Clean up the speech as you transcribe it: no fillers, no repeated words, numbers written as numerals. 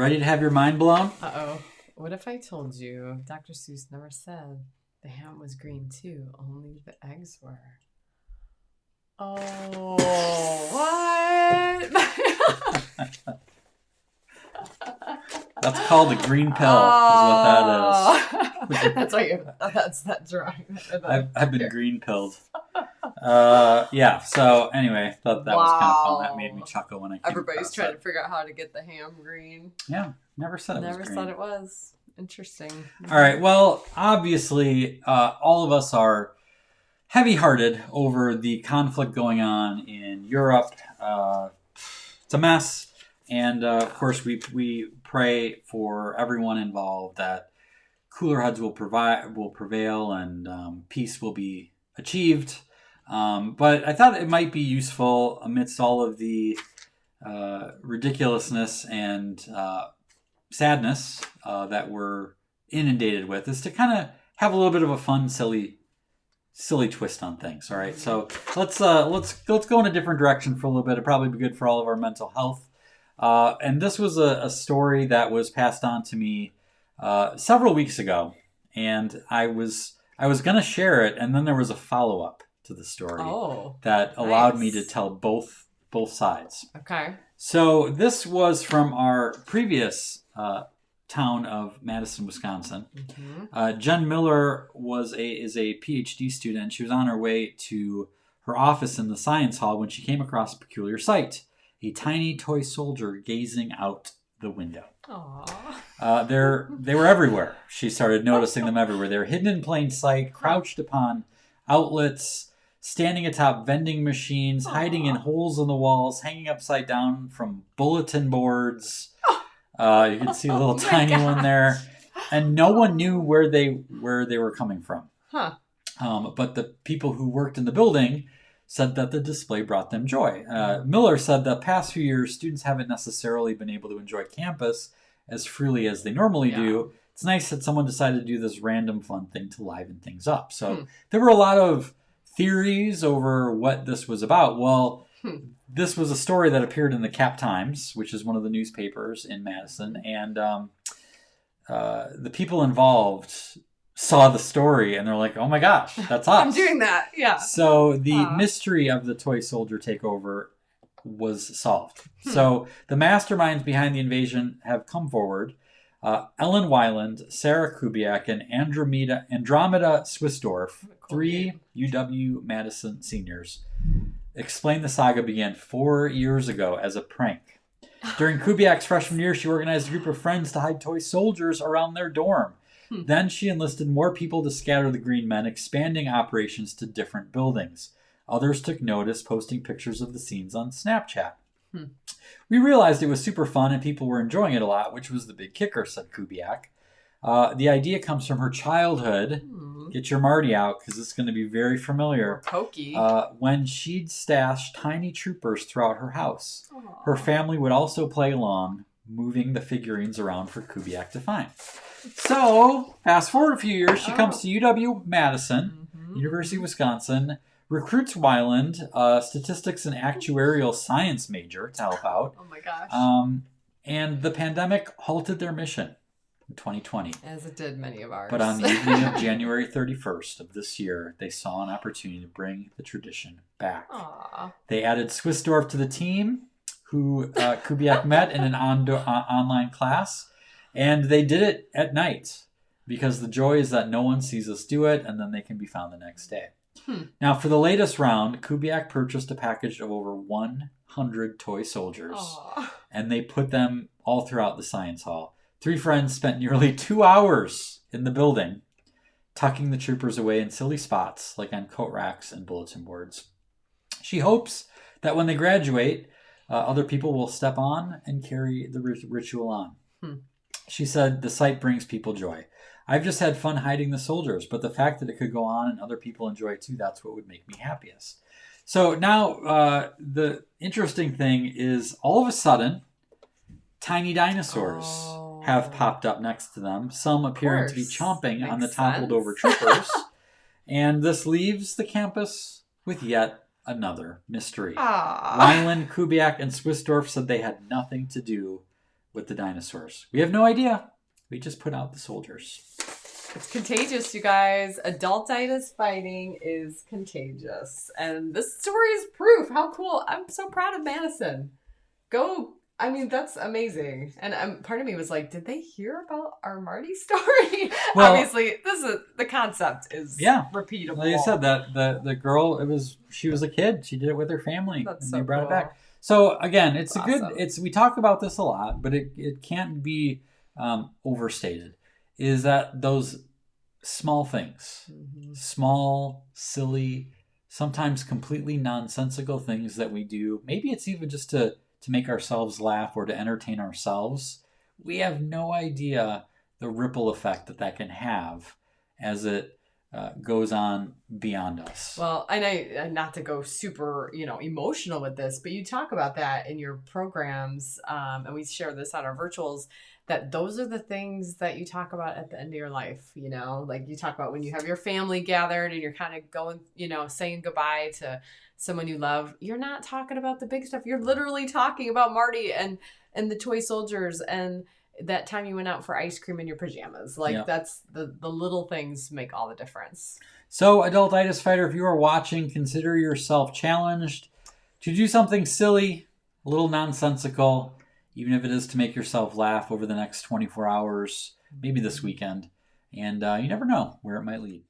Ready to have your mind blown? Uh-oh. What if I told you Dr. Seuss never said the ham was green too, only the eggs were? Oh, what? That's called a green pill, is what that is. That's why that's right. I've been green pilled. Yeah, so anyway, thought that was kind of fun. That made me chuckle when I came Everybody's trying to figure out how to get the ham green. Yeah, never said it was green. Never thought it was. Interesting. All right, well, obviously, all of us are heavy-hearted over the conflict going on in Europe. It's a mess. And, of course, we pray for everyone involved that cooler heads will prevail and peace will be achieved. But I thought it might be useful amidst all of the ridiculousness and sadness that we're inundated with is to kind of have a little bit of a fun, silly twist on things. All right, so let's go in a different direction for a little bit. It'd probably be good for all of our mental health. And this was a story that was passed on to me several weeks ago, and I was going to share it, and then there was a follow-up to the story that allowed me to tell both sides. Okay. So this was from our previous town of Madison, Wisconsin. Mm-hmm. Jen Miller is a PhD student. She was on her way to her office in the science hall when she came across a peculiar sight. A tiny toy soldier gazing out the window. Aww. They were everywhere. She started noticing them everywhere. They were hidden in plain sight, crouched upon outlets, standing atop vending machines, hiding in holes in the walls, hanging upside down from bulletin boards. You could see a little tiny one there. And no one knew where they were coming from. Huh. But the people who worked in the building said that the display brought them joy. Miller said the past few years, students haven't necessarily been able to enjoy campus as freely as they normally do. It's nice that someone decided to do this random fun thing to liven things up. So there were a lot of theories over what this was about. Well, this was a story that appeared in the Cap Times, which is one of the newspapers in Madison. And the people involved saw the story and they're like, oh my gosh, that's us. I'm doing that. Yeah. So the mystery of the toy soldier takeover was solved. So the masterminds behind the invasion have come forward. Ellen Weiland, Sarah Kubiak, and Andromeda Swissdorf, three uw-madison seniors, explain the saga began 4 years ago as a prank. During Kubiak's freshman year, she organized a group of friends to hide toy soldiers around their dorm. Then she enlisted more people to scatter the green men, expanding operations to different buildings. Others took notice, posting pictures of the scenes on Snapchat. We realized it was super fun and people were enjoying it a lot, which was the big kicker, said Kubiak. The idea comes from her childhood. Get your Marty out, because it's going to be very familiar. Pokey. When she'd stash tiny troopers throughout her house. Aww. Her family would also play along, moving the figurines around for Kubiak to find. So, fast forward a few years, she comes to UW-Madison, University of Wisconsin, recruits Weiland, statistics and actuarial science major, to help out. Oh my gosh. And the pandemic halted their mission in 2020. As it did many of ours. But on the evening of January 31st of this year, they saw an opportunity to bring the tradition back. Aww. They added Swissdorf to the team, who Kubiak met in an online class. And they did it at night because the joy is that no one sees us do it and then they can be found the next day. Now, for the latest round, Kubiak purchased a package of over 100 toy soldiers. Aww. And they put them all throughout the science hall. Three friends spent nearly 2 hours in the building, tucking the troopers away in silly spots like on coat racks and bulletin boards. She hopes that when they graduate, other people will step on and carry the ritual on. She said, the sight brings people joy. I've just had fun hiding the soldiers, but the fact that it could go on and other people enjoy it too, that's what would make me happiest. So now the interesting thing is all of a sudden, tiny dinosaurs have popped up next to them, some appearing to be chomping on the toppled over troopers. And this leaves the campus with yet another mystery. Weiland, Kubiak, and Swissdorf said they had nothing to do with the dinosaurs? We have no idea. We just put out the soldiers. It's contagious, you guys. Adultitis fighting is contagious. And this story is proof. How cool. I'm so proud of Madison. That's amazing. And part of me was like, did they hear about our Marty story? Well, obviously, the concept is repeatable. Like I said, that the girl, she was a kid. She did it with her family. That's and so they brought cool. it back. So again, it's Awesome. we talk about this a lot, but it can't be overstated. Is that those small things, small, silly, sometimes completely nonsensical things that we do. Maybe it's even just to make ourselves laugh or to entertain ourselves. We have no idea the ripple effect that can have as it goes on beyond us. Well, and not to go super, emotional with this, but you talk about that in your programs, and we share this on our virtuals, that those are the things that you talk about at the end of your life, like you talk about when you have your family gathered and you're kind of going, saying goodbye to someone you love. You're not talking about the big stuff. You're literally talking about Marty and the toy soldiers and that time you went out for ice cream in your pajamas. That's the little things make all the difference. So, Adultitis Fighter, if you are watching, consider yourself challenged to do something silly, a little nonsensical, even if it is to make yourself laugh over the next 24 hours, maybe this weekend. And you never know where it might lead.